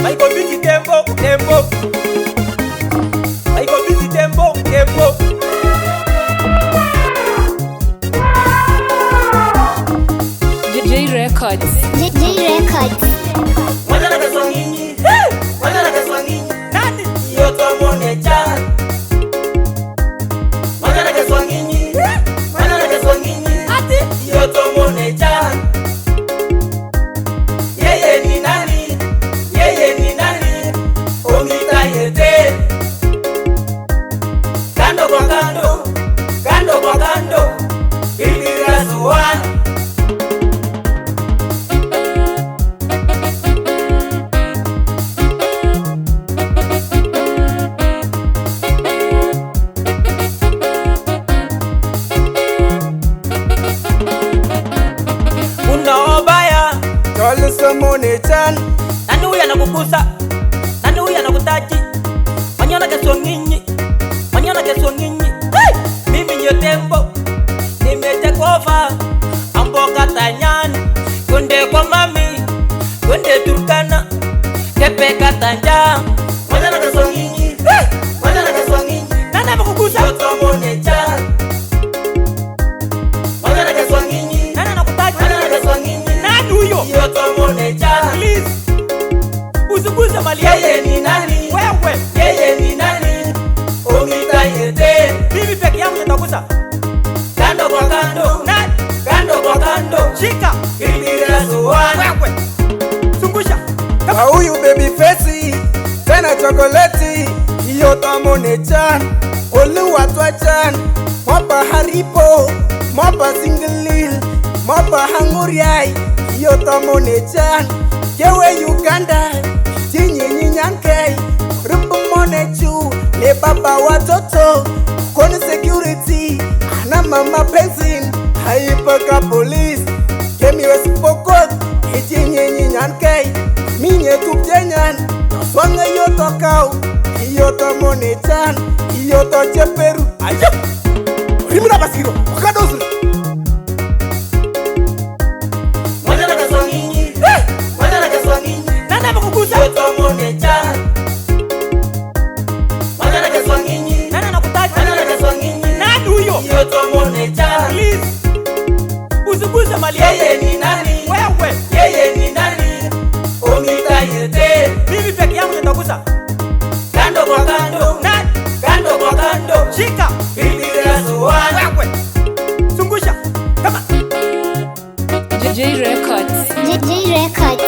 Haiko busy tempo, tempo. Haiko busy tempo, tempo. J Records. J Records. Mwana na kaswanginyi, mwana na kaswanginyi. Nani? Yoto mone chan. Mwana na kaswanginyi, mwana na kaswanginyi. Ati yoto mone chan. Yeye ni nani? Yeye ni nani? Omita yete. Kando kwa kando, kando kwa kando. Ilira suwana. Mone chan. Nani huyu anakukusa? Nani huyu anakutaji? Manyana keswanginyi, manyana keswanginyi. Hey! Mimi nyo tembo, nimetekova amboka tanyani, kunde kwa mami, kunde Turkana, kepe katanja. Manyana keswanginyi, hey! Manyana keswanginyi. Nani anakukusa? Yoto mone chan. Manyana keswanginyi. Nani anakutaji? Manyana keswanginyi. Nani huyo? Yoto mone chan. Please. Usibuze mali yako. Yeye ni nani? Wewe. Yeye ni nani? Omita yete. Mimi peke yangu nitakuza. Kando kwa kando. Nani? Kando kwa kando. Shika. Ilibira suwana. Wewe. Zungusha. Kama huyu baby face. Tena chokoleti. Yoto mone chan. Oluwa twa chan. Mwapa haripo. Mwapa singlil. Mwapa hanguriai. Yoto mone chan. Yewe Uganda. Jinyi nyankei. Rumbu mone chu. Le baba watoto. Kone security. Ana mama benzin. Haipaka police. Kemi wesipokot. Jinyi nyankei. Minye tupjenyan. Swanga yoto kau. Yoto mone chan. Yoto cheperu. Ayap. Rimuna basiro. Wakadozu. Mwana na kaswanginyi. Mwana na kaswanginyi. Nani amekukusa? Yoto mone chan. Mwana na kaswanginyi. Nani anakutaji? Mwana na kaswanginyi. Nani huyo? Yoto mone chan. Please. Usibuze mali yako. Yeye ni nani? Wewe. Yeye ni nani? Omita yete. Mimi peke yangu nitakuza. Kando kwa kando. Nani? Kando kwa kando. Shika. Ilibira suwana. Wewe. Zungusha. Kama J Records. J Records.